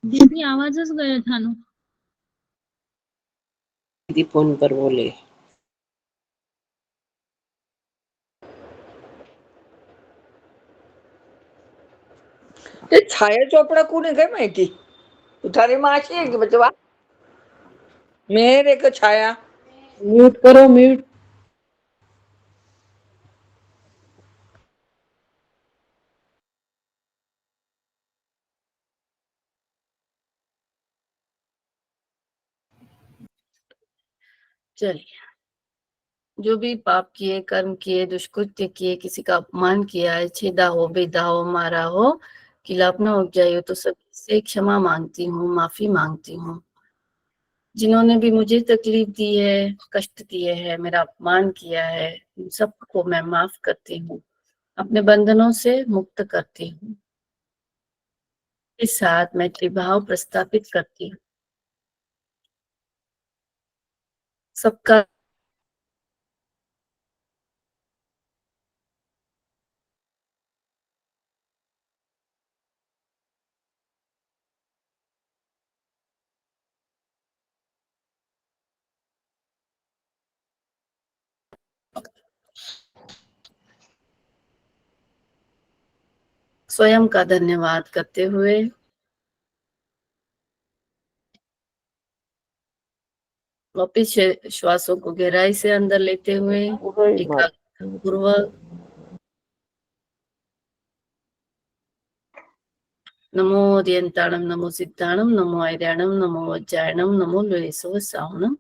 दीदी आवाजच गયો थानो। दीदी फोन पर बोले। ते छाया चोपड़ा कोण आहे काय माहिती? तुझी माशी आहे की बचवा? मेहर एक छाया म्यूट करो, म्यूट। चलिए, जो भी पाप किए, कर्म किए, दुष्कृत्य किए, किसी का अपमान किया है, छेदा हो, बेदा हो, मारा हो, खिलाफना हो जाए हो, तो सबसे क्षमा मांगती हूँ, माफी मांगती हूँ। जिन्होंने भी मुझे तकलीफ दी है, कष्ट दिए है, मेरा अपमान किया है, उन सबको मैं माफ करती हूँ, अपने बंधनों से मुक्त करती हूँ। इस साथ मैं त्रिभाव प्रस्थापित करती हूँ। सबका स्वयं का धन्यवाद करते हुए वापिस श्वासों को गहराई से अंदर लेते हुए एकाग्रता पूर्वक नमो ओरियंताणम, नमो सिद्धाणम, नमो ऐर्याणम, नमो वज्रायणम, नमो लोयसो सावणम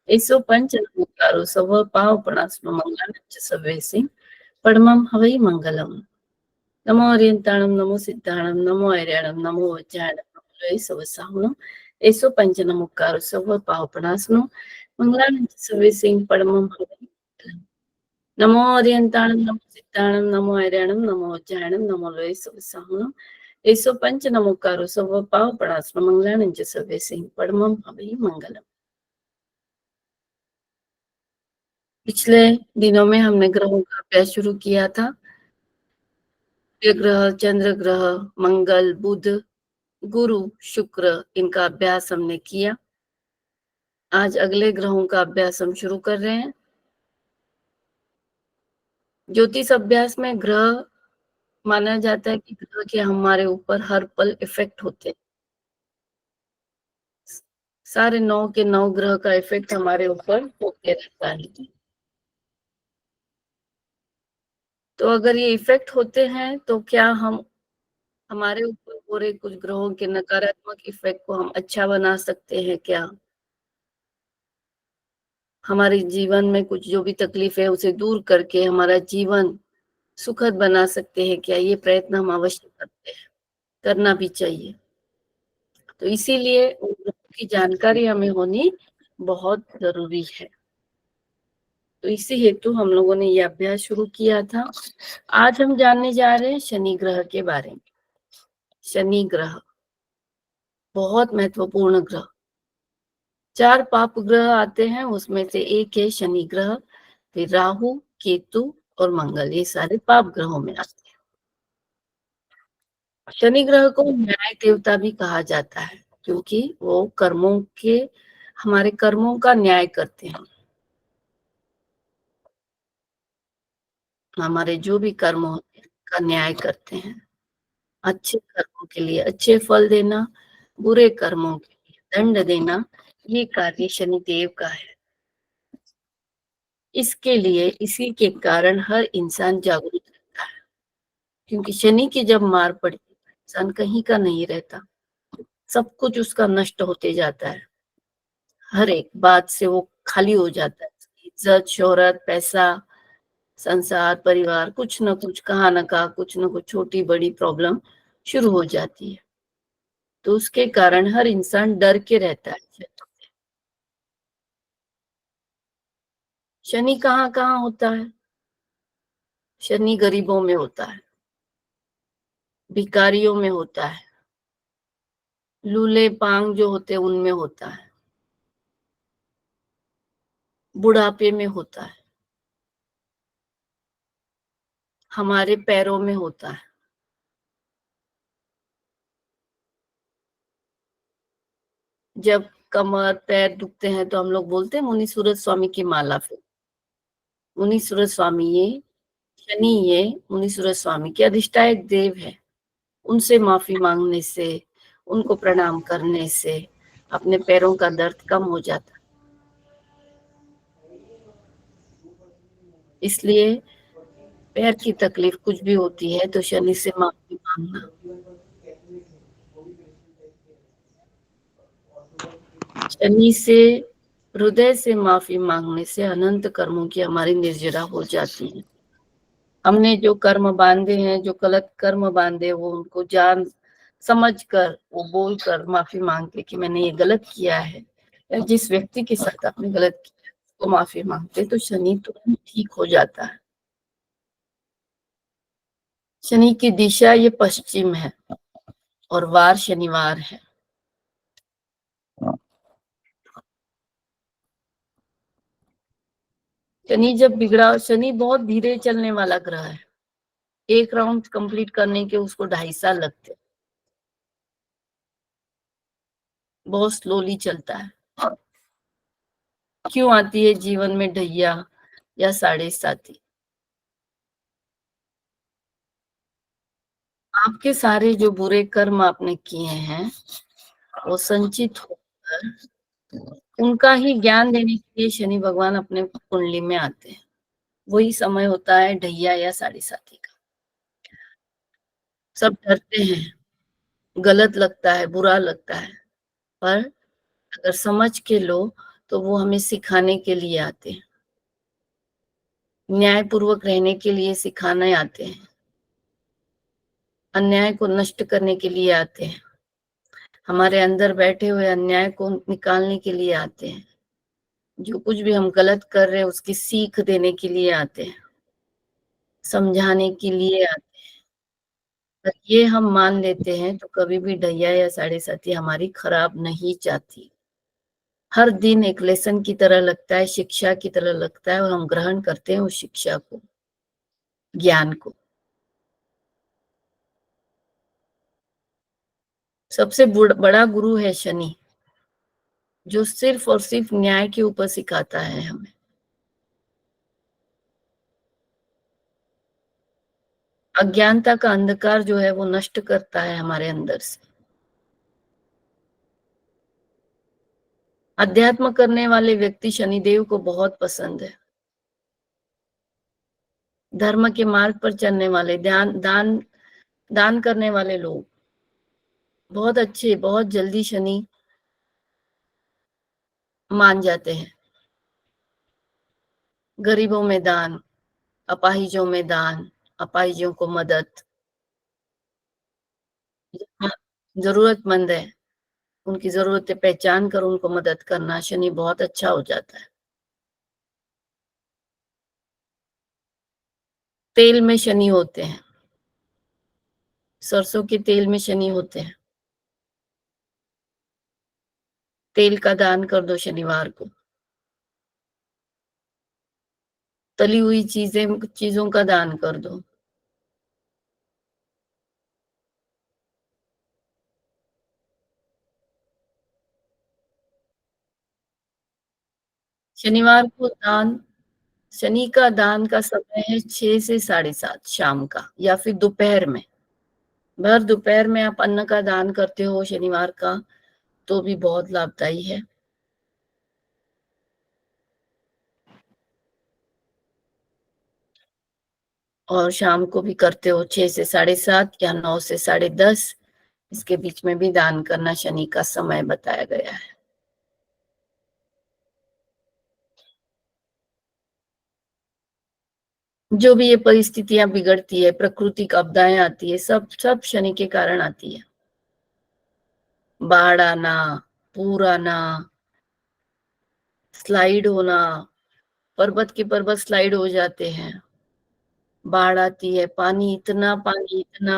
ऐसो पंच नमोकारो सव पावपणास्म मंगलाच सवेसिं परमं हवै मंगलम। नमो ओरियंताणम, नमो सिद्धाणम, नमो ऐर्याणम, नमो वज्रायणम, नमो लोयसो सावणम ऐसो पंच नमोकारो सव पावपणास्म मंगलाच सवेसिं परमं हवै मंगलम। नमो ओरियंताणम, नमो सिद्धाणम, नमो ऐर्याणम, नमो वज्रायणम, नमो लोयसो सावणम ऐसो पंच नमोकारो सव पावपणास्म मंगलाच सवेसिं परमं हवै मंगलम। पिछले दिनों में हमने ग्रहों का अभ्यास शुरू किया था। सूर्य ग्रह, चंद्र ग्रह, मंगल, बुध, गुरु, शुक्र, इनका अभ्यास हमने किया। आज अगले ग्रहों का अभ्यास हम शुरू कर रहे हैं। ज्योतिष अभ्यास में ग्रह माना जाता है कि ग्रह के हमारे ऊपर हर पल इफेक्ट होते हैं। सारे 9 के 9 ग्रह का इफेक्ट हमारे ऊपर होते रहता है। तो अगर ये इफेक्ट होते हैं तो क्या हम हमारे ऊपर हो रहे कुछ ग्रहों के नकारात्मक इफेक्ट को हम अच्छा बना सकते हैं क्या? हमारे जीवन में कुछ जो भी तकलीफ है उसे दूर करके हमारा जीवन सुखद बना सकते हैं क्या? ये प्रयत्न हम अवश्य करते हैं, करना भी चाहिए। तो इसीलिए उन ग्रहों की जानकारी हमें होनी बहुत जरूरी है। तो इसी हेतु हम लोगों ने ये अभ्यास शुरू किया था। आज हम जानने जा रहे हैं शनि ग्रह के बारे में। शनि ग्रह बहुत महत्वपूर्ण ग्रह। 4 पाप ग्रह आते हैं, उसमें से एक है शनि ग्रह, फिर राहु, केतु और मंगल, ये सारे पाप ग्रहों में आते हैं। शनि ग्रह को न्याय देवता भी कहा जाता है क्योंकि वो कर्मों के हमारे कर्मों का न्याय करते हैं। हमारे जो भी कर्म होते हैं का न्याय करते हैं। अच्छे कर्मों के लिए अच्छे फल देना, बुरे कर्मों के लिए दंड देना, ये कार्य शनि देव का है। इसके लिए इसी के कारण हर इंसान जागरूक रहता है क्योंकि शनि की जब मार पड़ी इंसान कहीं का नहीं रहता, सब कुछ उसका नष्ट होते जाता है। हर एक बात से वो खाली हो जाता है। इज्जत, शोहरत, पैसा, संसार, परिवार, कुछ न कुछ कहाँ न कहाँ कुछ न कुछ छोटी बड़ी प्रॉब्लम शुरू हो जाती है। तो उसके कारण हर इंसान डर के रहता है। शनि कहाँ कहाँ होता है? शनि गरीबों में होता है, भिखारियों में होता है, लूले पांग जो होते हैं उनमें होता है, बुढ़ापे में होता है, हमारे पैरों में होता है। जब कमर पैर दुखते हैं तो हम लोग बोलते हैं मुनि सूरत स्वामी की माला फिर। मुनि सूरत स्वामी ये शनि, ये मुनि सूरत स्वामी के अधिष्ठायक देव है। उनसे माफी मांगने से, उनको प्रणाम करने से अपने पैरों का दर्द कम हो जाता। इसलिए पैर की तकलीफ कुछ भी होती है तो शनि से माफी मांगना। शनि से, हृदय से माफी मांगने से अनंत कर्मों की हमारी निर्जरा हो जाती है। हमने जो कर्म बांधे हैं, जो गलत कर्म बांधे, वो उनको जान समझ कर, वो बोल कर माफी मांग के कि मैंने ये गलत किया है, या जिस व्यक्ति के साथ आपने गलत किया है उसको माफी मांगते तो शनि तुरंत ठीक हो जाता है। शनि की दिशा ये पश्चिम है और वार शनिवार है। शनि जब बिगड़ा, शनि बहुत धीरे चलने वाला ग्रह है। एक राउंड कंप्लीट करने के उसको 2.5 साल लगते, बहुत स्लोली चलता है। क्यों आती है जीवन में ढैया या साढ़े साथी? आपके सारे जो बुरे कर्म आपने किए हैं वो संचित होकर उनका ही ज्ञान देने के लिए शनि भगवान अपने कुंडली में आते हैं। वही समय होता है ढैया या साढ़े साथी का। सब डरते हैं, गलत लगता है, बुरा लगता है, पर अगर समझ के लो तो वो हमें सिखाने के लिए आते हैं, न्यायपूर्वक रहने के लिए सिखाने आते हैं, अन्याय को नष्ट करने के लिए आते हैं, हमारे अंदर बैठे हुए अन्याय को निकालने के लिए आते हैं, जो कुछ भी हम गलत कर रहे हैं उसकी सीख देने के लिए आते हैं, समझाने के लिए आते हैं। अगर ये हम मान लेते हैं तो कभी भी ढैया या साढ़े साथी हमारी खराब नहीं चाहती। हर दिन एक लेसन की तरह लगता है, शिक्षा की तरह लगता है, और हम ग्रहण करते हैं उस शिक्षा को, ज्ञान को। सबसे बड़ा गुरु है शनि, जो सिर्फ और सिर्फ न्याय के ऊपर सिखाता है हमें। अज्ञानता का अंधकार जो है वो नष्ट करता है हमारे अंदर से। अध्यात्म करने वाले व्यक्ति शनिदेव को बहुत पसंद है। धर्म के मार्ग पर चलने वाले, दान करने वाले लोग बहुत अच्छे, बहुत जल्दी शनि मान जाते हैं। गरीबों में दान, अपाहिजों में दान, अपाहिजों को मदद, जहाँ जरूरतमंद है उनकी जरूरतें पहचान कर उनको मदद करना, शनि बहुत अच्छा हो जाता है। तेल में शनि होते हैं, सरसों के तेल में शनि होते हैं। तेल का दान कर दो शनिवार को। तली हुई चीजों का दान कर दो। शनिवार को दान, शनि का दान का समय है 6 से 7:30 शाम का, या फिर दोपहर में। भर दोपहर में आप अन्न का दान करते हो शनिवार का तो भी बहुत लाभदायी है। और शाम को भी करते हो 6 से 7:30 या 9 से 10:30, इसके बीच में भी दान करना शनि का समय बताया गया है। जो भी ये परिस्थितियां बिगड़ती है, प्राकृतिक आपदाएं आती है, सब सब शनि के कारण आती है। बाढ़ आना, पूर आना, स्लाइड होना, पर्वत के पर्वत स्लाइड हो जाते हैं, बाढ़ आती है, इतना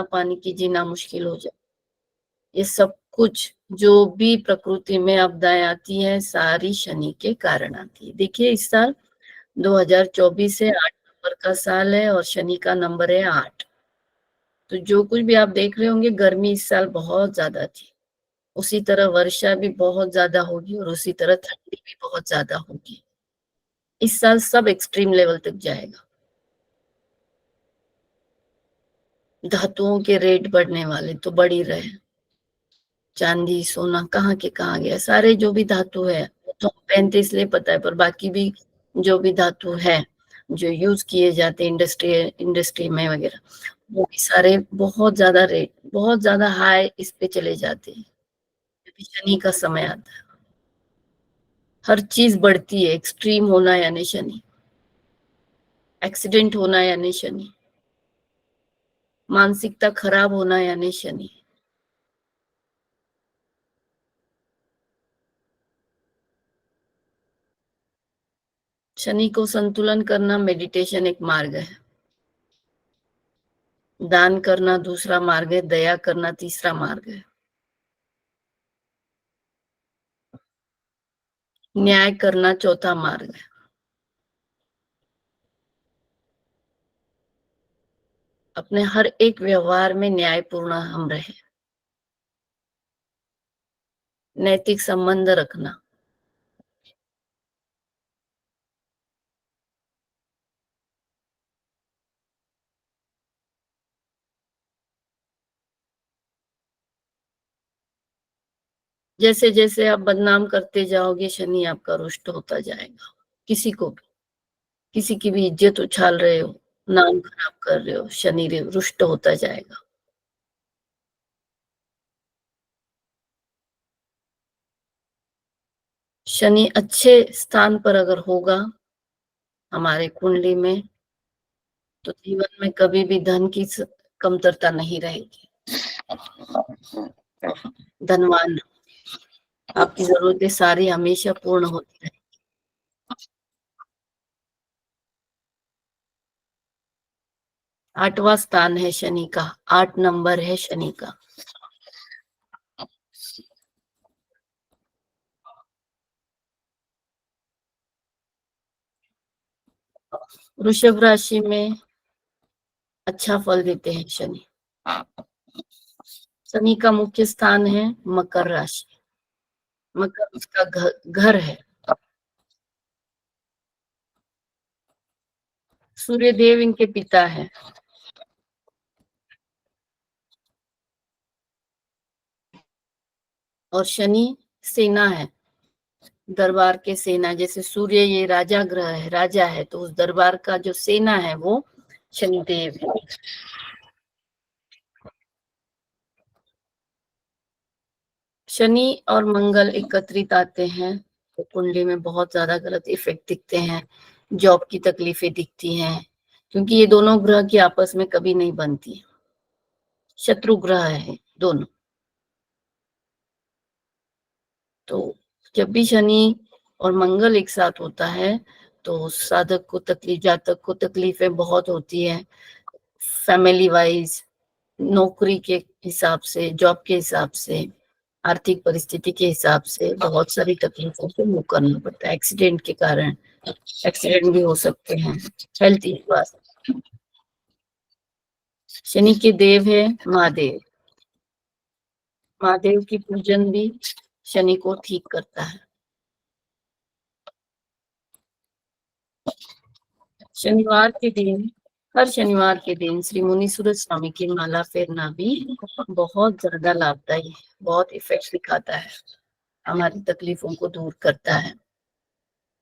पानी की जीना मुश्किल हो जाए। ये सब कुछ जो भी प्रकृति में आपदाएं आती है सारी शनि के कारण आती है। देखिए इस साल 2024 है, 8 नंबर का साल है और शनि का नंबर है 8। तो जो कुछ भी आप देख रहे होंगे, गर्मी इस साल बहुत ज्यादा थी। उसी तरह वर्षा भी बहुत ज्यादा होगी और उसी तरह ठंडी भी बहुत ज्यादा होगी। इस साल सब एक्सट्रीम लेवल तक जाएगा। धातुओं के रेट बढ़ने वाले तो बढ़ ही रहे। चांदी सोना कहाँ के कहाँ गया, सारे जो भी धातु है वो तो पहनते इसलिए पता है, पर बाकी भी जो भी धातु है जो यूज किए जाते हैं इंडस्ट्री में वगैरह, वो भी सारे बहुत ज्यादा रेट, बहुत ज्यादा हाई इस पे चले जाते हैं। क्योंकि शनि का समय आता है, हर चीज बढ़ती है। एक्सट्रीम होना यानी शनि, एक्सीडेंट होना यानी शनि, मानसिकता खराब होना यानी शनि। शनि को संतुलन करना मेडिटेशन एक मार्ग है, दान करना दूसरा मार्ग है, दया करना तीसरा मार्ग है, न्याय करना चौथा मार्ग है। अपने हर एक व्यवहार में न्यायपूर्ण हम रहे, नैतिक संबंध रखना। जैसे जैसे आप बदनाम करते जाओगे शनि आपका रुष्ट होता जाएगा। किसी को भी, किसी की भी इज्जत उछाल रहे हो, नाम खराब कर रहे हो, शनि रुष्ट होता जाएगा। शनि अच्छे स्थान पर अगर होगा हमारे कुंडली में तो जीवन में कभी भी धन की कमतरता नहीं रहेगी। धनवान, आपकी जरूरतें सारी हमेशा पूर्ण होती रहेगी। 8वां स्थान है शनि का, 8 नंबर है शनि का। वृषभ राशि में अच्छा फल देते हैं शनि। शनि का मुख्य स्थान है मकर राशि, मकर उसका घर है। सूर्य देव इनके पिता है। और शनि सेना है, दरबार के सेना। जैसे सूर्य ये राजा ग्रह है, राजा है, तो उस दरबार का जो सेना है वो शनिदेव है। शनि और मंगल एकत्रित आते हैं तो कुंडली में बहुत ज्यादा गलत इफेक्ट दिखते हैं, जॉब की तकलीफें दिखती हैं, क्योंकि ये दोनों ग्रह की आपस में कभी नहीं बनती, शत्रु ग्रह है दोनों। तो जब भी शनि और मंगल एक साथ होता है तो साधक को तकलीफ, जातक को तकलीफें बहुत होती है। फैमिली वाइज, नौकरी के हिसाब से, जॉब के हिसाब से, आर्थिक परिस्थिति के हिसाब से बहुत सारी तकलीफों को मुंह करना पड़ता है। एक्सीडेंट के कारण एक्सीडेंट भी हो सकते हैं, हेल्थ इश्यूज। शनि के देव है महादेव, महादेव की पूजन भी शनि को ठीक करता है। शनिवार के दिन, हर शनिवार के दिन श्री मुनीश्वर स्वामी की माला फेरना भी बहुत ज्यादा लाभदायी है, बहुत इफेक्ट दिखाता है, हमारी तकलीफों को दूर करता है।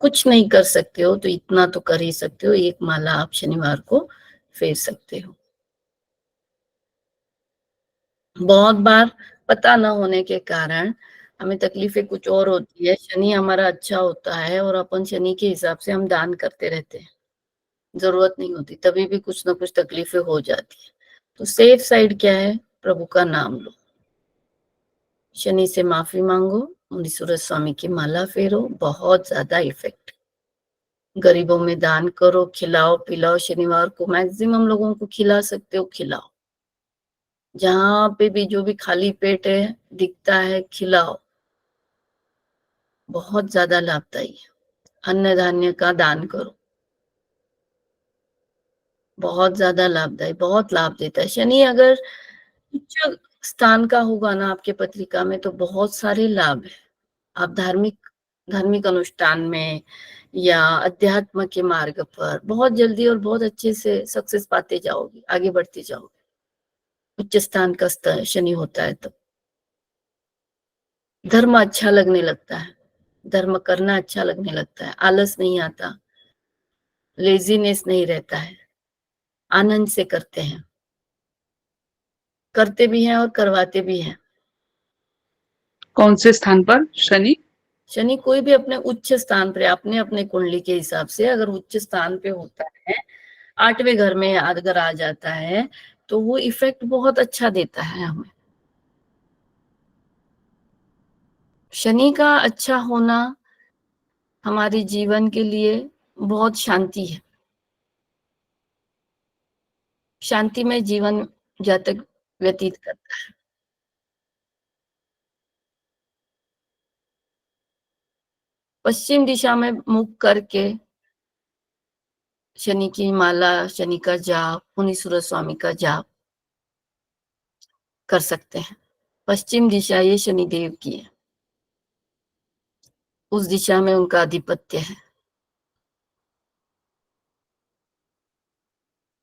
कुछ नहीं कर सकते हो तो इतना तो कर ही सकते हो, एक माला आप शनिवार को फेर सकते हो। बहुत बार पता न होने के कारण हमें तकलीफें कुछ और होती है, शनि हमारा अच्छा होता है और अपन शनि के हिसाब से हम दान करते रहते हैं, जरूरत नहीं होती, तभी भी कुछ ना कुछ तकलीफें हो जाती है। तो सेफ साइड क्या है, प्रभु का नाम लो, शनि से माफी मांगो, मुनीश्वर स्वामी की माला फेरो, बहुत ज्यादा इफेक्ट। गरीबों में दान करो, खिलाओ पिलाओ, शनिवार को मैक्सिमम लोगों को खिला सकते हो खिलाओ, जहां पे भी जो भी खाली पेट है दिखता है खिलाओ, बहुत ज्यादा लाभदायी है। अन्न धान्य का दान करो, बहुत ज्यादा लाभदायी, बहुत लाभ देता है। शनि अगर उच्च स्थान का होगा ना आपके पत्रिका में तो बहुत सारे लाभ है। आप धार्मिक अनुष्ठान में या अध्यात्म के मार्ग पर बहुत जल्दी और बहुत अच्छे से सक्सेस पाते जाओगे, आगे बढ़ते जाओगे। उच्च स्थान का शनि होता है तो धर्म अच्छा लगने लगता है, धर्म करना अच्छा लगने लगता है, आलस नहीं आता, लेजीनेस नहीं रहता है, आनंद से करते हैं, करते भी हैं और करवाते भी हैं। कौन से स्थान पर शनि? शनि कोई भी अपने उच्च स्थान पर, अपने अपने कुंडली के हिसाब से अगर उच्च स्थान पे होता है, 8वें घर में अगर आ जाता है तो वो इफेक्ट बहुत अच्छा देता है हमें। शनि का अच्छा होना हमारे जीवन के लिए बहुत शांति है, शांति में जीवन जातक व्यतीत करता है। पश्चिम दिशा में मुख करके शनि की माला, शनि का जाप, मुनीश्वर स्वामी का जाप कर सकते हैं। पश्चिम दिशा ये शनि देव की है, उस दिशा में उनका आधिपत्य है।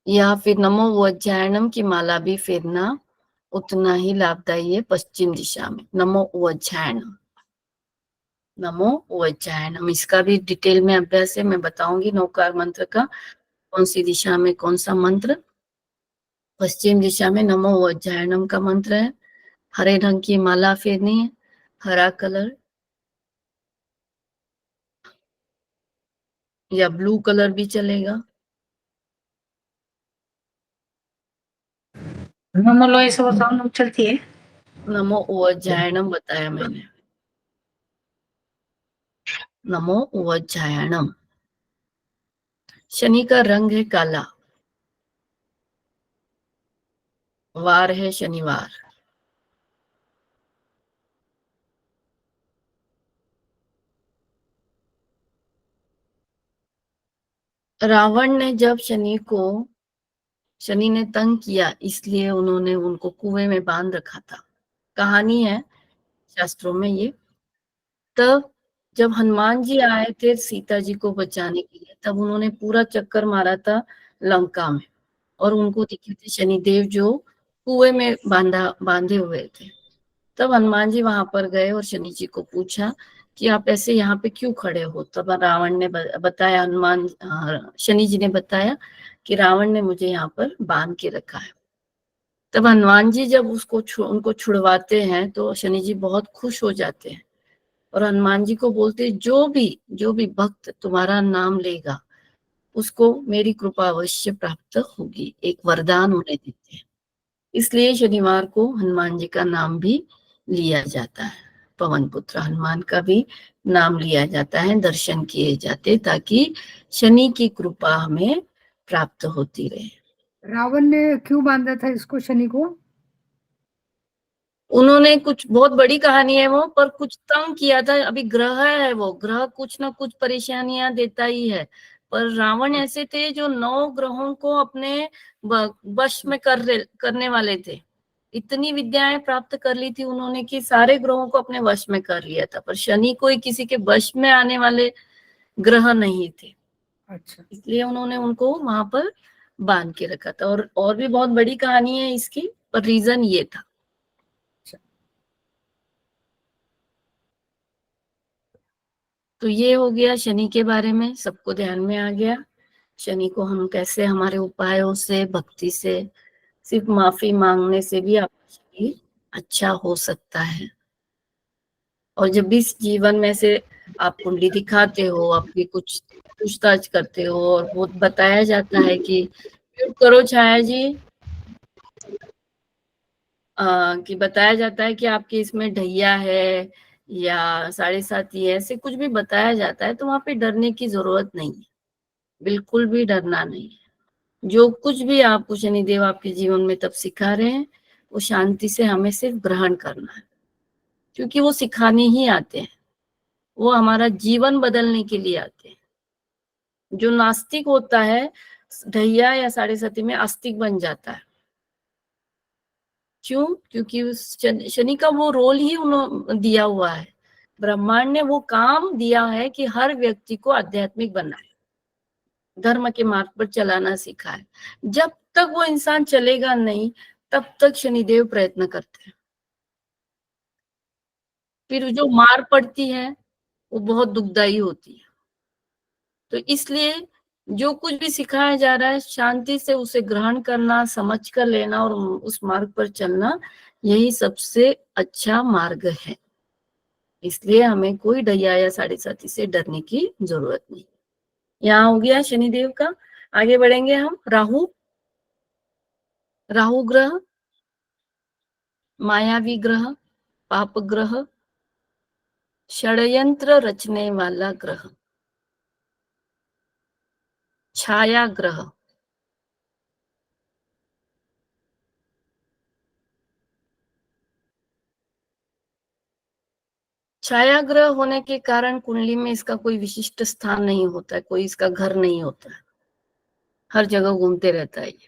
या फिर नमो वज्जायनम की माला भी फेरना उतना ही लाभदायी है पश्चिम दिशा में। नमो वज्जायनम, नमो वज्जायनम, इसका भी डिटेल में अभ्यास है, मैं बताऊंगी नौकार मंत्र का कौन सी दिशा में कौन सा मंत्र। पश्चिम दिशा में नमो वज्जायनम का मंत्र है। हरे रंग की माला फेरनी है, हरा कलर या ब्लू कलर भी चलेगा। नमो ये सब साउंड चलती है। नमो वज्जायनम बताया मैंने, नमो वज्जायनम। शनि का रंग है काला, वार है शनिवार। रावण ने जब शनि ने तंग किया, इसलिए उन्होंने उनको कुएं में बांध रखा था, कहानी है शास्त्रों में ये। तब जब हनुमान जी आए थे सीता जी को बचाने के लिए, तब उन्होंने पूरा चक्कर मारा था लंका में, और उनको दिखे थे शनिदेव जो कुएं में बांधे हुए थे। तब हनुमान जी वहां पर गए और शनि जी को पूछा कि आप ऐसे यहाँ पे क्यों खड़े हो। तब रावण ने बताया, शनि जी ने बताया कि रावण ने मुझे यहाँ पर बांध के रखा है। तब हनुमान जी जब उनको छुड़वाते हैं तो शनि जी बहुत खुश हो जाते हैं और हनुमान जी को बोलते, जो भी भक्त तुम्हारा नाम लेगा उसको मेरी कृपा अवश्य प्राप्त होगी, एक वरदान उन्हें देते हैं। इसलिए शनिवार को हनुमान जी का नाम भी लिया जाता है, पवन पुत्र हनुमान का भी नाम लिया जाता है, दर्शन किए जाते, ताकि शनि की कृपा हमें प्राप्त होती रहे। रावण ने क्यों बांधा था इसको, शनि को? उन्होंने कुछ बहुत बड़ी कहानी है वो, पर कुछ तंग किया था। अभी ग्रह है, वो ग्रह कुछ ना कुछ परेशानियां देता ही है, पर रावण ऐसे थे जो 9 ग्रहों को अपने वश में करने वाले थे। इतनी विद्याएं प्राप्त कर ली थी उन्होंने कि सारे ग्रहों को अपने वश में कर लिया था, पर शनि कोई किसी के वश में आने वाले ग्रह नहीं थे। अच्छा, इसलिए उन्होंने उनको वहां पर बांध के रखा था। और भी बहुत बड़ी कहानी है इसकी, पर रीजन ये था। तो ये हो गया शनि के बारे में, सबको ध्यान में आ गया। शनि को हम कैसे हमारे उपायों से, भक्ति से, सिर्फ माफी मांगने से भी आपका शरीर अच्छा हो सकता है। और जब भी जीवन में से आप कुंडली दिखाते हो, आपकी कुछ पूछताछ करते हो और वो बताया जाता है कि म्यूट करो छाया जी, कि बताया जाता है कि आपके इसमें ढैया है या 7.5 है, ऐसे कुछ भी बताया जाता है, तो वहां पे डरने की जरूरत नहीं है, बिल्कुल भी डरना नहीं है। जो कुछ भी आपको शनिदेव आपके जीवन में तब सिखा रहे हैं, वो शांति से हमें सिर्फ ग्रहण करना है, क्योंकि वो सिखाने ही आते हैं, वो हमारा जीवन बदलने के लिए आते हैं। जो नास्तिक होता है, ढैया या 7.5 में आस्तिक बन जाता है। क्यों? क्योंकि उस शनि का वो रोल ही उन्होंने दिया हुआ है। ब्रह्मांड ने वो काम दिया है कि हर व्यक्ति को आध्यात्मिक बनाए, धर्म के मार्ग पर चलाना सिखाए। जब तक वो इंसान चलेगा नहीं, तब तक शनिदेव प्रयत्न करते हैं। फिर जो मार पड़ती है वो बहुत दुखदाई होती है। तो इसलिए जो कुछ भी सिखाया जा रहा है, शांति से उसे ग्रहण करना, समझ कर लेना और उस मार्ग पर चलना, यही सबसे अच्छा मार्ग है। इसलिए हमें कोई ढैया या साढ़े साथी से डरने की जरूरत नहीं। यहाँ हो गया शनिदेव का। आगे बढ़ेंगे हम। राहु, राहु ग्रह मायावी ग्रह, पाप ग्रह, षड्यंत्र रचने वाला ग्रह, छाया ग्रह। छाया ग्रह होने के कारण कुंडली में इसका कोई विशिष्ट स्थान नहीं होता है, कोई इसका घर नहीं होता है, हर जगह घूमते रहता है ये।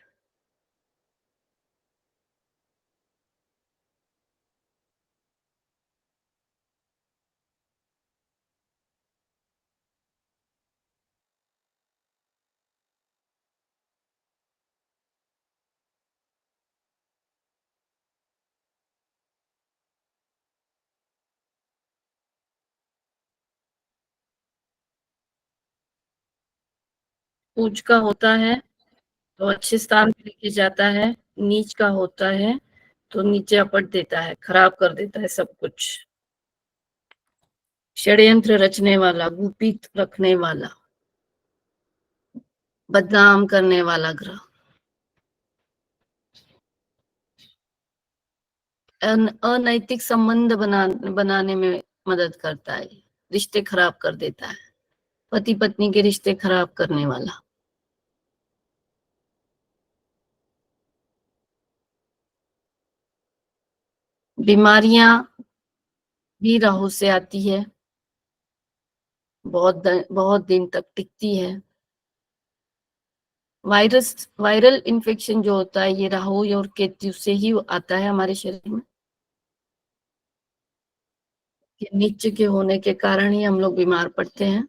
उच्च का होता है तो अच्छे स्थान पे लेके जाता है, नीच का होता है तो नीचे अपट देता है, खराब कर देता है सब कुछ। षड्यंत्र रचने वाला, गुपित रखने वाला, बदनाम करने वाला ग्रह, अनैतिक संबंध बनाने में मदद करता है, रिश्ते खराब कर देता है, पति पत्नी के रिश्ते खराब करने वाला। बीमारियां भी राहु से आती है, बहुत दिन तक टिकती है। वायरल इन्फेक्शन जो होता है, ये राहु और केतु से ही आता है हमारे शरीर में। ये नीच के होने के कारण ही हम लोग बीमार पड़ते हैं।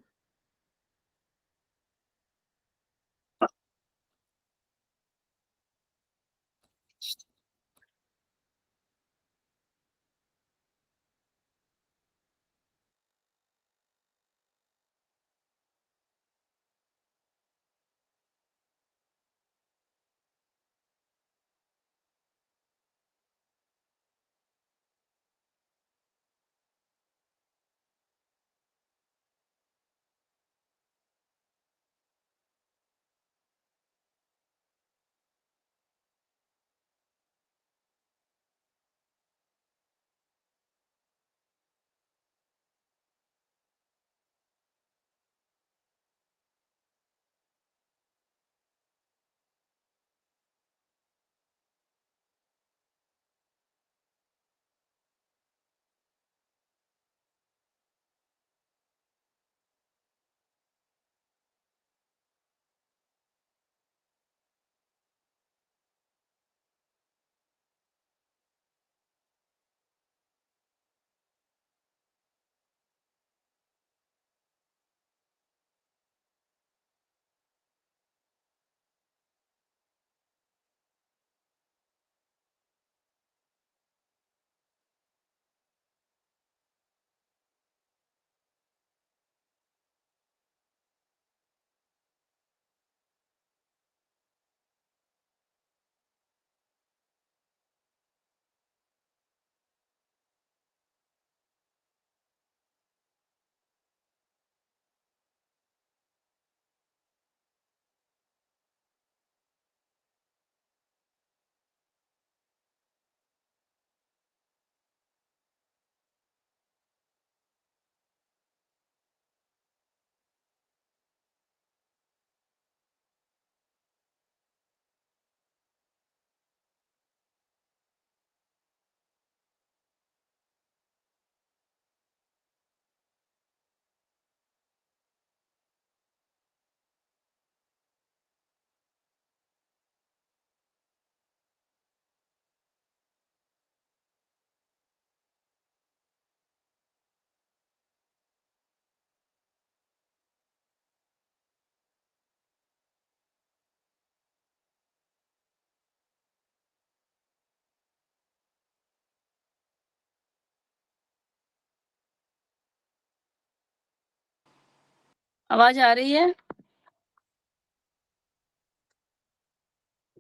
आवाज आ रही है?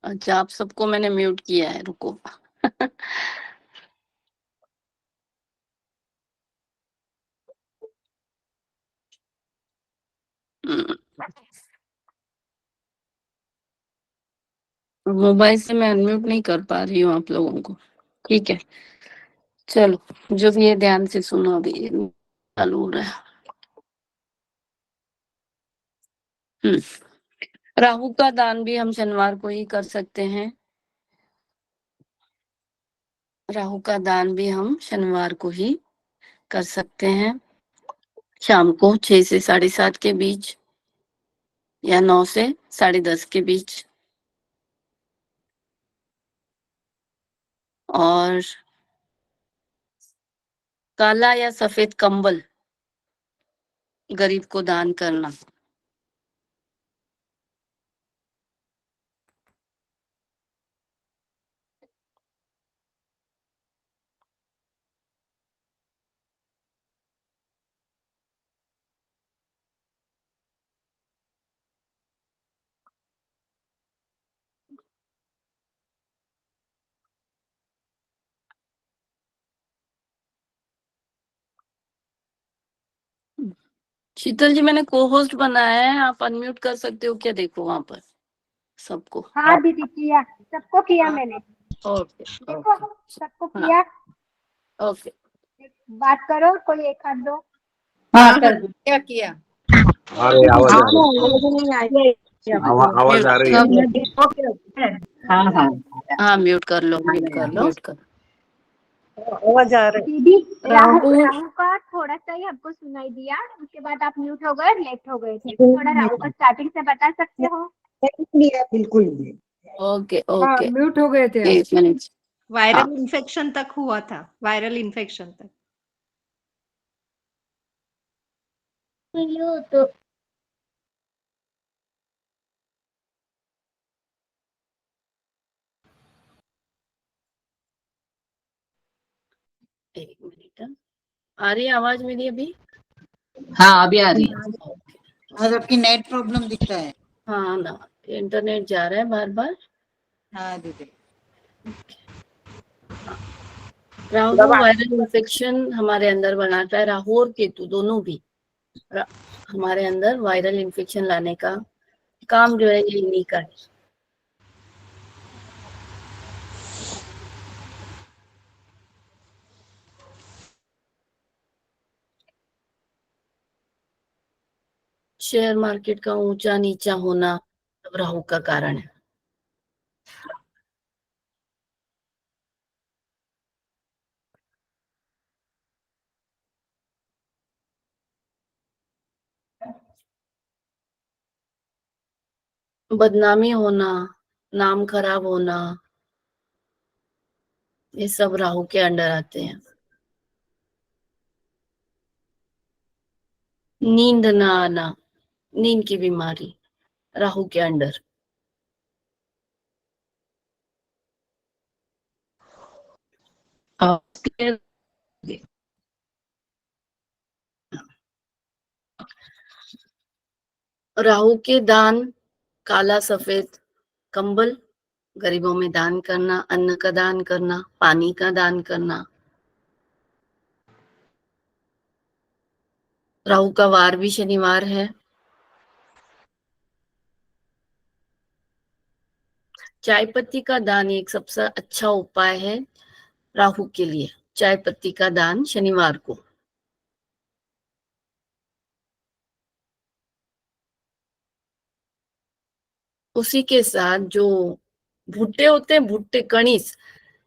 अच्छा, आप सबको मैंने म्यूट किया है, रुको। मोबाइल से मैं अनम्यूट नहीं कर पा रही हूँ आप लोगों को। ठीक है, चलो जो भी है ध्यान से सुनो, अभी चालू हो रहा है। राहु का दान भी हम शनिवार को ही कर सकते हैं। राहु का दान भी हम शनिवार को ही कर सकते हैं, शाम को 6 से 7:30 के बीच या 9 से 10:30 के बीच। और काला या सफेद कंबल गरीब को दान करना। शीतल जी, मैंने को होस्ट बनाया है, आप अनम्यूट कर सकते हो क्या? देखो वहां पर सबको। हाँ दीदी किया, सबको किया हाँ। मैंने। ओके देखो ओके सबको हाँ। किया। ओके, बात करो, कोई एक आध दो। हाँ कर दो। क्या किया? अरे आवाज आ रही है। आवाज आ रही है। हाँ हाँ हाँ म्यूट कर लो, म्यूट कर लो, म्यूट कर। आवाज आ रही। दीदी राहु का थोड़ा सा ही हमको सुनाई दिया, उसके बाद आप म्यूट हो गए, लेफ्ट हो गए थे। थोड़ा राहु का स्टार्टिंग से बता सकते हो? बिल्कुल। ओके हाँ ओके, म्यूट हो गए थे आप। 1 मिनट। वायरल इन्फेक्शन तक हुआ था, वायरल इन्फेक्शन तक। तो एक मिनट, आ रही है आवाज मेरी अभी? हाँ अभी आ रही है। और आपकी नेट प्रॉब्लम दिख रहा है। हाँ ना, इंटरनेट जा रहा है बार बार। हाँ दीदी। राहु वायरल इन्फेक्शन हमारे अंदर बनाता है, राहु और केतु दोनों भी हमारे अंदर वायरल इन्फेक्शन लाने का काम जो है ये इन्हीं का है। शेयर मार्केट का ऊंचा नीचा होना सब राहु का कारण है। बदनामी होना, नाम खराब होना, ये सब राहु के अंडर आते हैं। नींद ना आना, नींद की बीमारी राहु के अंडर। राहु के दान, काला सफेद कंबल गरीबों में दान करना, अन्न का दान करना, पानी का दान करना। राहु का वार भी शनिवार है। चाय पत्ती का दान एक सबसे अच्छा उपाय है राहु के लिए। चाय पत्ती का दान शनिवार को। उसी के साथ जो भुट्टे होते हैं, भुट्टे कणिस,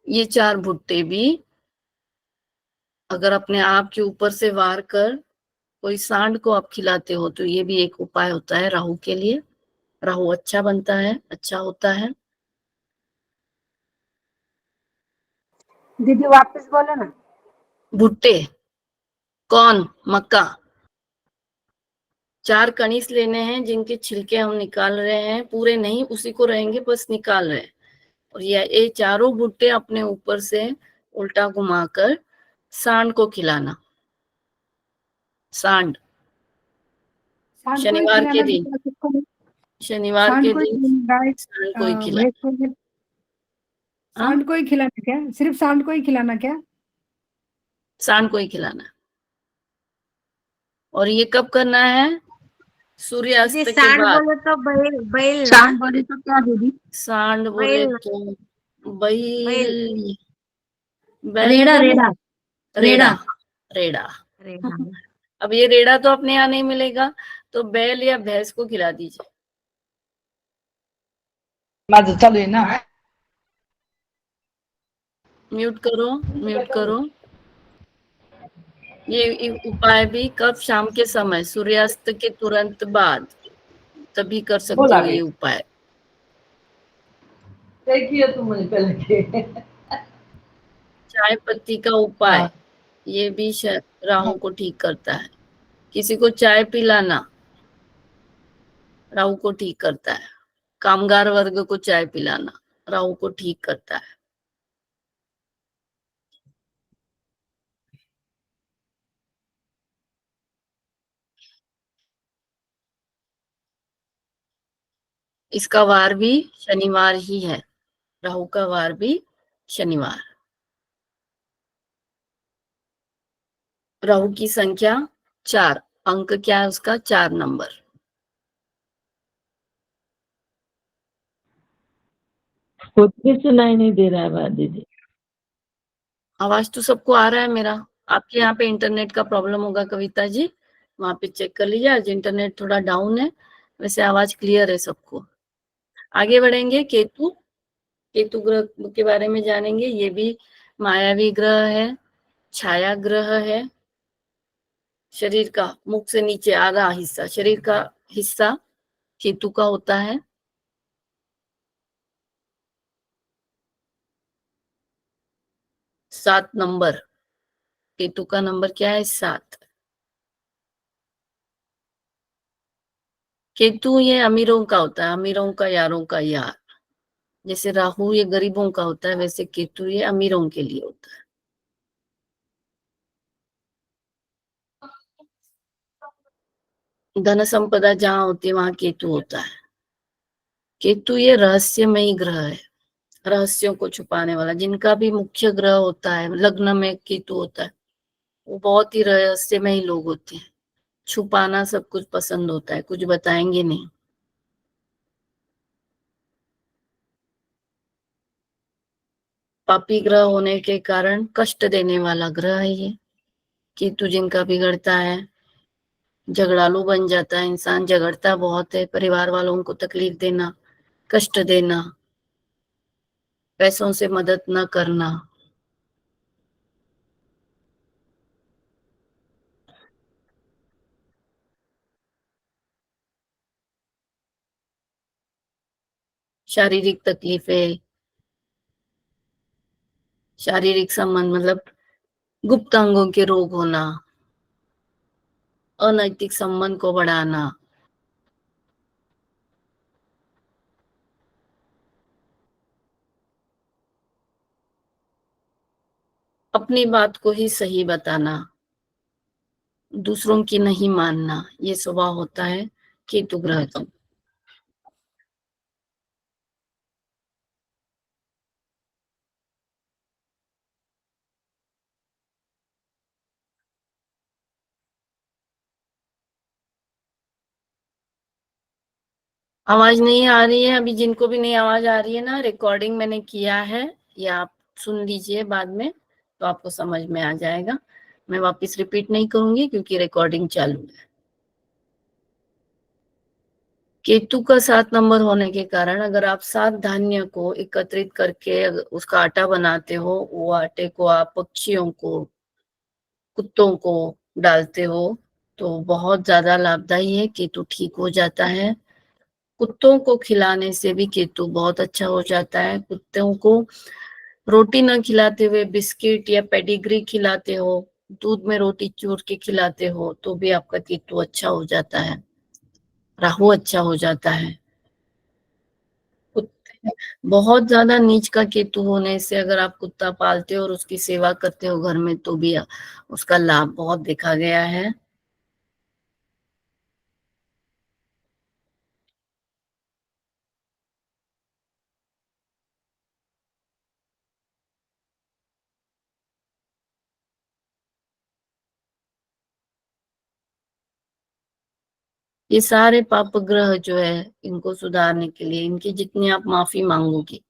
ये 4 भुट्टे भी अगर अपने आप के ऊपर से वार कर कोई सांड को आप खिलाते हो तो ये भी एक उपाय होता है राहु के लिए। राहु अच्छा बनता है, अच्छा होता है। दीदी वापस बोलो ना। भुट्टे, कॉर्न, मक्का, 4 कणिस लेने हैं जिनके छिलके हम निकाल रहे हैं, पूरे नहीं, उसी को रहेंगे बस निकाल रहे हैं। और ये चारों भुट्टे अपने ऊपर से उल्टा घुमाकर सांड को खिलाना। सांड सांड को ही शनिवार के खिलाना दिन, बेटा किसको? शनिवार सांड के को ही दिन खिलाना, गाय सांड को ही भैंस खिलाना। को ही- हाँ, सांड को ही खिलाना क्या? सिर्फ सांड को ही खिलाना क्या? सांड को ही खिलाना। और ये कब करना है? सूर्यास्त के सांड बाद। बोले तो बैल, बैल ना? सांड बोले तो क्या दीदी? सांड बोले बैल ना? तो बैल, रेड़ा रेड़ा रेड़ा, रेड़ा। रेड़ा। अरे हाँ। अब ये रेड़ा तो अपने यहाँ नहीं मिलेगा, तो बैल या भैंस को खिला दीजिए। माझं चालू आहे ना. म्यूट करो, म्यूट करो। ये उपाय भी कब? शाम के समय, सूर्यास्त के तुरंत बाद, तभी कर सकते हो ये उपाय। चाय पत्ती का उपाय, ये भी राहु को ठीक करता है। किसी को चाय पिलाना राहु को ठीक करता है। कामगार वर्ग को चाय पिलाना राहु को ठीक करता है। इसका वार भी शनिवार ही है, राहु का वार भी शनिवार। राहु की संख्या 4, अंक क्या है उसका? 4 नंबर। खुद भी सुनाई नहीं दे रहा है बात दीदी। आवाज तो सबको आ रहा है मेरा। आपके यहाँ पे इंटरनेट का प्रॉब्लम होगा कविता जी, वहां पे चेक कर लीजिए। आज इंटरनेट थोड़ा डाउन है, वैसे आवाज क्लियर है सबको। आगे बढ़ेंगे। केतु, केतु ग्रह के बारे में जानेंगे। ये भी मायावी ग्रह है, छाया ग्रह है। शरीर का मुख से नीचे आधा हिस्सा, शरीर का हिस्सा केतु का होता है। सात नंबर, केतु का नंबर क्या है? 7। केतु ये अमीरों का होता है, अमीरों का, यारों का यार। जैसे राहु ये गरीबों का होता है, वैसे केतु ये अमीरों के लिए होता है। धन संपदा जहां होती है वहां केतु होता है। केतु ये रहस्यमयी ग्रह है, रहस्यों को छुपाने वाला। जिनका भी मुख्य ग्रह होता है, लग्न में केतु होता है, वो बहुत ही रहस्यमयी लोग होते हैं। छुपाना सब कुछ पसंद होता है, कुछ बताएंगे नहीं। पापी ग्रह होने के कारण कष्ट देने वाला ग्रह है ये। केतु जिनका बिगड़ता है, झगड़ालू बन जाता है इंसान, झगड़ता बहुत है। परिवार वालों को तकलीफ देना, कष्ट देना, पैसों से मदद न करना। शारीरिक तकलीफें, शारीरिक संबंध मतलब गुप्त अंगों के रोग होना, अनैतिक संबंध को बढ़ाना, अपनी बात को ही सही बताना, दूसरों की नहीं मानना, ये स्वभाव होता है केतु ग्रह का। आवाज नहीं आ रही है अभी? जिनको भी नहीं आवाज आ रही है ना, रिकॉर्डिंग मैंने किया है, या आप सुन लीजिए बाद में, तो आपको समझ में आ जाएगा। मैं वापस रिपीट नहीं करूंगी क्योंकि रिकॉर्डिंग चालू है। केतु का 7 नंबर होने के कारण अगर आप 7 धान्य को एकत्रित करके उसका आटा बनाते हो, वो आटे को आप पक्षियों को, कुत्तों को डालते हो, तो बहुत ज्यादा लाभदायी है। केतु ठीक हो जाता है। कुत्तों को खिलाने से भी केतु बहुत अच्छा हो जाता है। कुत्तों को रोटी न खिलाते हुए बिस्किट या पेडिग्री खिलाते हो, दूध में रोटी चूर के खिलाते हो, तो भी आपका केतु अच्छा हो जाता है, राहु अच्छा हो जाता है। बहुत ज्यादा नीच का केतु होने से अगर आप कुत्ता पालते हो और उसकी सेवा करते हो घर में, तो भी उसका लाभ बहुत देखा गया है। ये सारे पाप ग्रह जो है इनको सुधारने के लिए इनकी जितनी आप माफी मांगोगे,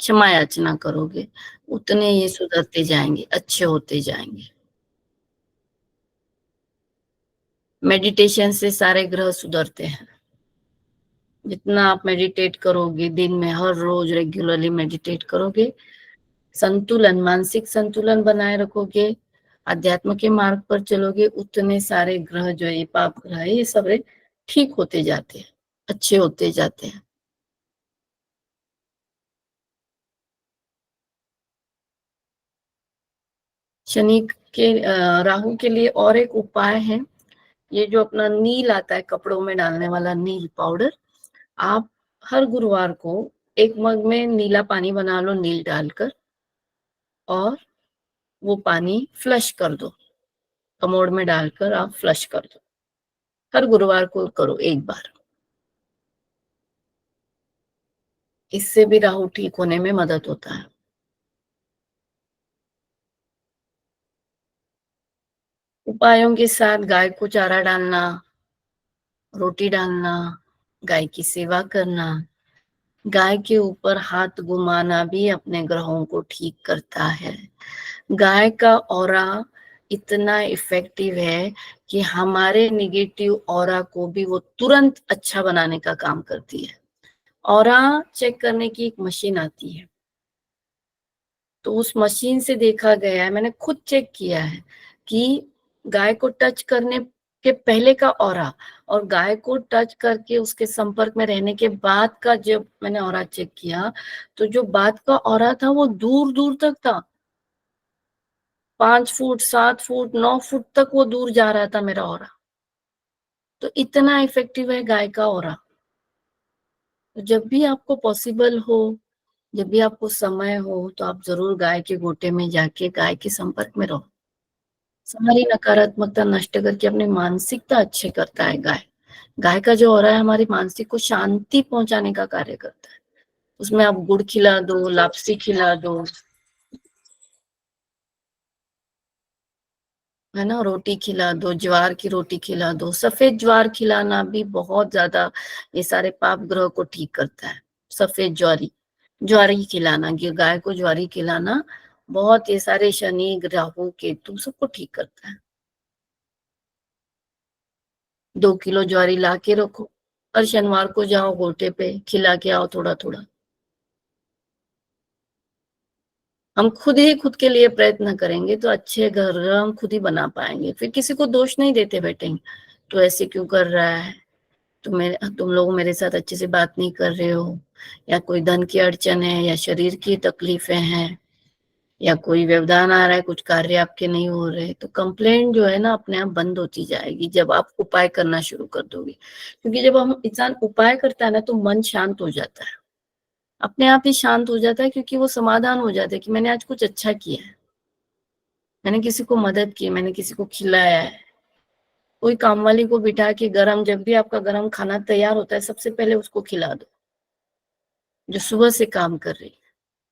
क्षमा याचना करोगे, उतने ये सुधरते जाएंगे, अच्छे होते जाएंगे। मेडिटेशन से सारे ग्रह सुधरते हैं। जितना आप मेडिटेट करोगे, दिन में हर रोज रेगुलरली मेडिटेट करोगे, संतुलन, मानसिक संतुलन बनाए रखोगे, अध्यात्म के मार्ग पर चलोगे, उतने सारे ग्रह जो है, ये पाप ग्रह है, ये सब ठीक होते जाते हैं, अच्छे होते जाते हैं। शनि के राहु के लिए और एक उपाय है, ये जो अपना नील आता है कपड़ों में डालने वाला नील पाउडर, आप हर गुरुवार को एक मग में नीला पानी बना लो नील डालकर, और वो पानी फ्लश कर दो, कमोड में डालकर आप फ्लश कर दो। हर गुरुवार को करो एक बार, इससे भी राहु ठीक होने में मदद होता है। उपायों के साथ गाय को चारा डालना, रोटी डालना, गाय की सेवा करना, गाय के ऊपर हाथ घुमाना भी अपने ग्रहों को ठीक करता है। गाय का ऑरा इतना इफेक्टिव है कि हमारे निगेटिव ऑरा को भी वो तुरंत अच्छा बनाने का काम करती है। ऑरा चेक करने की एक मशीन आती है, तो उस मशीन से देखा गया है, मैंने खुद चेक किया है कि गाय को टच करने के पहले का ऑरा और गाय को टच करके उसके संपर्क में रहने के बाद का जब मैंने ऑरा चेक किया, तो जो बाद का ऑरा था वो दूर दूर तक था, 5 फुट 7 फुट 9 फुट तक वो दूर जा रहा था मेरा ऑरा। तो इतना इफेक्टिव है गाय का ऑरा। तो जब भी आपको पॉसिबल हो, जब भी आपको समय हो, तो आप जरूर गाय के गोटे में जाके गाय के संपर्क में रहो। सारी नकारात्मकता नष्ट करके अपनी मानसिकता अच्छे करता है गाय। गाय का जो ऑरा है हमारी मानसिक को शांति पहुंचाने का कार्य करता है। उसमें आप गुड़ खिला दो, लापसी खिला दो, है ना, रोटी खिला दो, ज्वार की रोटी खिला दो। सफेद ज्वार खिलाना भी बहुत ज्यादा ये सारे पाप ग्रह को ठीक करता है। सफेद ज्वारी खिलाना, गाय को ज्वारी खिलाना बहुत ये सारे शनि राहु केतु सबको ठीक करता है। 2 किलो ज्वारी ला के रखो, हर शनिवार को जाओ गोटे पे खिला के आओ थोड़ा थोड़ा। हम खुद के लिए प्रयत्न करेंगे तो अच्छे घर हम खुद ही बना पाएंगे। फिर किसी को दोष नहीं देते बैठेंगे, तो ऐसे क्यों कर रहा है, तुम लोग मेरे साथ अच्छे से बात नहीं कर रहे हो, या कोई धन की अड़चन है, या शरीर की तकलीफें हैं, या कोई व्यवधान आ रहा है, कुछ कार्य आपके नहीं हो रहे, तो कंप्लेंट जो है ना अपने आप बंद होती जाएगी जब आप उपाय करना शुरू कर दोगे। क्योंकि जब हम इंसान उपाय करता है ना तो मन शांत हो जाता है, अपने आप ही शांत हो जाता है, क्योंकि वो समाधान हो जाता है कि मैंने आज कुछ अच्छा किया है, मैंने किसी को मदद की, मैंने किसी को खिलाया है। कोई काम वाली को बिठा के गरम, जब भी आपका गरम खाना तैयार होता है सबसे पहले उसको खिला दो, जो सुबह से काम कर रही है।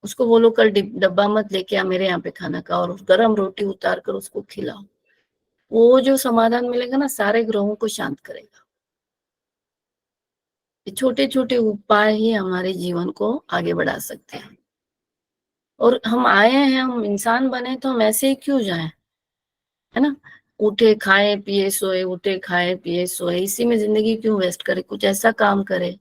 उसको बोलो कल डब्बा मत लेके आ मेरे यहाँ पे खाना का, और गरम रोटी उतार कर उसको खिलाओ। वो जो समाधान मिलेगा ना सारे ग्रहों को शांत करेगा। ये छोटे छोटे उपाय ही हमारे जीवन को आगे बढ़ा सकते हैं। और हम आए हैं, हम इंसान बने तो हम ऐसे ही क्यों जाएं, है ना, उठे खाए पिए सोए, उठे खाए पिए सोए, इसी में जिंदगी क्यों वेस्ट करे। कुछ ऐसा काम करे,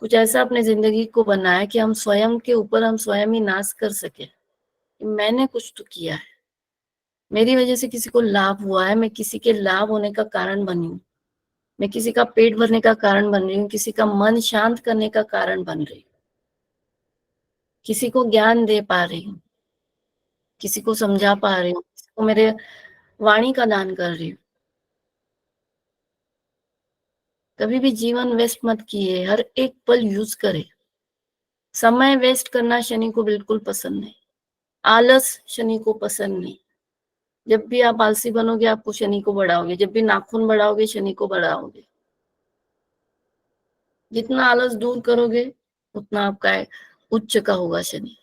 कुछ ऐसा अपने जिंदगी को बनाए कि हम स्वयं के ऊपर हम स्वयं ही नाश कर सके। मैंने कुछ तो किया है, मेरी वजह से किसी को लाभ हुआ है, मैं किसी के लाभ होने का कारण बनी हूँ, मैं किसी का पेट भरने का कारण बन रही हूँ, किसी का मन शांत करने का कारण बन रही हूँ, किसी को ज्ञान दे पा रही हूँ, किसी को समझा पा रही हूँ, किसी को मेरे वाणी का दान कर रही हूँ। कभी भी जीवन वेस्ट मत किए, हर एक पल यूज करे। समय वेस्ट करना शनि को बिल्कुल पसंद नहीं, आलस शनि को पसंद नहीं। जब भी आप आलसी बनोगे आपको शनि को बढ़ाओगे, जब भी नाखून बढ़ाओगे शनि को बढ़ाओगे। जितना आलस दूर करोगे उतना आपका उच्च का होगा शनि।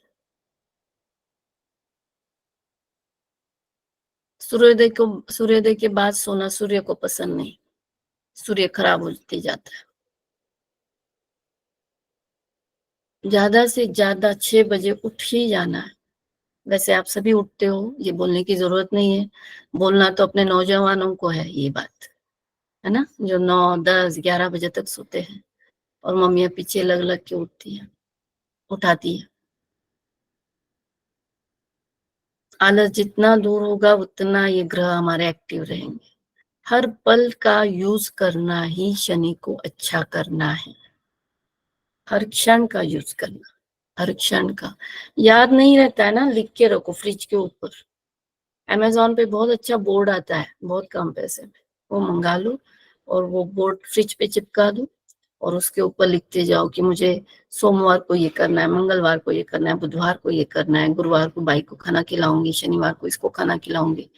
सूर्योदय के बाद सोना सूर्य को पसंद नहीं, सूर्य खराब होते जाता है। ज्यादा से ज्यादा 6 बजे उठ ही जाना है। वैसे आप सभी उठते हो, ये बोलने की जरूरत नहीं है। बोलना तो अपने नौजवानों को है ये बात, है ना, जो 9, 10, 11 बजे तक सोते हैं और मम्मियाँ पीछे लग लग के उठती है, उठाती है। आलस जितना दूर होगा उतना ये ग्रह हमारे एक्टिव रहेंगे। हर पल का यूज करना ही शनि को अच्छा करना है। हर क्षण का यूज करना, हर क्षण का। याद नहीं रहता है ना, लिख के रखो फ्रिज के ऊपर। अमेज़न पे बहुत अच्छा बोर्ड आता है, बहुत कम पैसे में, वो मंगा लो और वो बोर्ड फ्रिज पे चिपका दो और उसके ऊपर लिखते जाओ कि मुझे सोमवार को ये करना है, मंगलवार को ये करना है, बुधवार को ये करना है, गुरुवार को बाई को खाना खिलाऊंगी, शनिवार को इसको खाना खिलाऊंगी,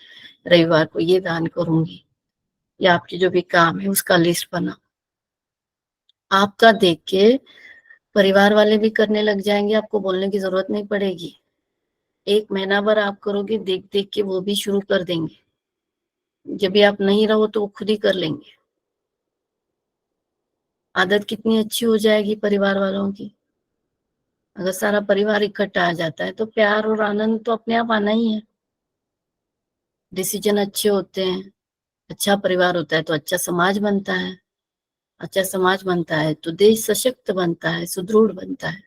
रविवार को ये दान करूंगी, या आपके जो भी काम है उसका लिस्ट बनाओ। आपका देख के परिवार वाले भी करने लग जाएंगे, आपको बोलने की जरूरत नहीं पड़ेगी। 1 महीना भर आप करोगे, देख देख के वो भी शुरू कर देंगे। जब भी आप नहीं रहो तो वो खुद ही कर लेंगे। आदत कितनी अच्छी हो जाएगी परिवार वालों की। अगर सारा परिवार इकट्ठा आ जाता है तो प्यार और आनंद तो अपने आप आना ही है। डिसीजन अच्छे होते हैं, अच्छा परिवार होता है तो अच्छा समाज बनता है, अच्छा समाज बनता है तो देश सशक्त बनता है, सुदृढ़ बनता है।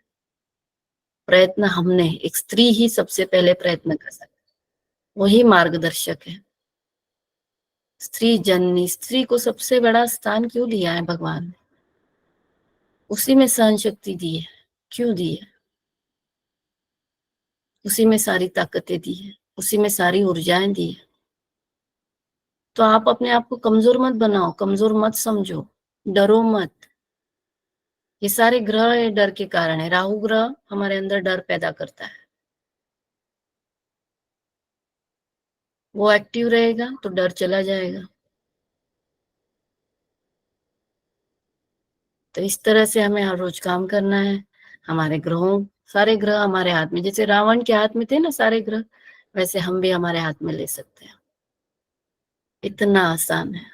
प्रयत्न हमने, एक स्त्री ही सबसे पहले प्रयत्न कर सकती, वही मार्गदर्शक है। स्त्री जननी, स्त्री को सबसे बड़ा स्थान क्यों दिया है भगवान ने? उसी में सहन शक्ति दी है। क्यों दी है? उसी में सारी ताकतें दी है, उसी में सारी ऊर्जाएं दी है। तो आप अपने आप को कमजोर मत बनाओ, कमजोर मत समझो, डरो मत। ये सारे ग्रह है डर के कारण है। राहु ग्रह हमारे अंदर डर पैदा करता है। वो एक्टिव रहेगा तो डर चला जाएगा। तो इस तरह से हमें हर रोज काम करना है। हमारे ग्रहों, सारे ग्रह हमारे हाथ में, जैसे रावण के हाथ में थे ना सारे ग्रह, वैसे हम भी हमारे हाथ में ले सकते हैं। इतना आसान है।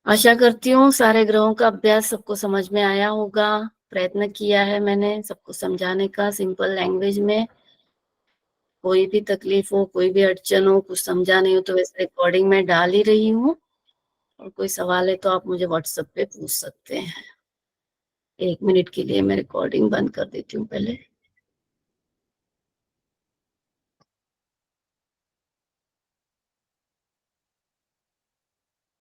आशा करती हूँ सारे ग्रहों का अभ्यास सबको समझ में आया होगा। प्रयत्न किया है मैंने सबको समझाने का सिंपल लैंग्वेज में। कोई भी तकलीफ हो, कोई भी अड़चन हो, कुछ समझा नहीं हो तो वैसे रिकॉर्डिंग में डाल ही रही हूँ। और कोई सवाल है तो आप मुझे व्हाट्सएप पे पूछ सकते हैं। 1 मिनट के लिए मैं रिकॉर्डिंग बंद कर देती हूँ पहले।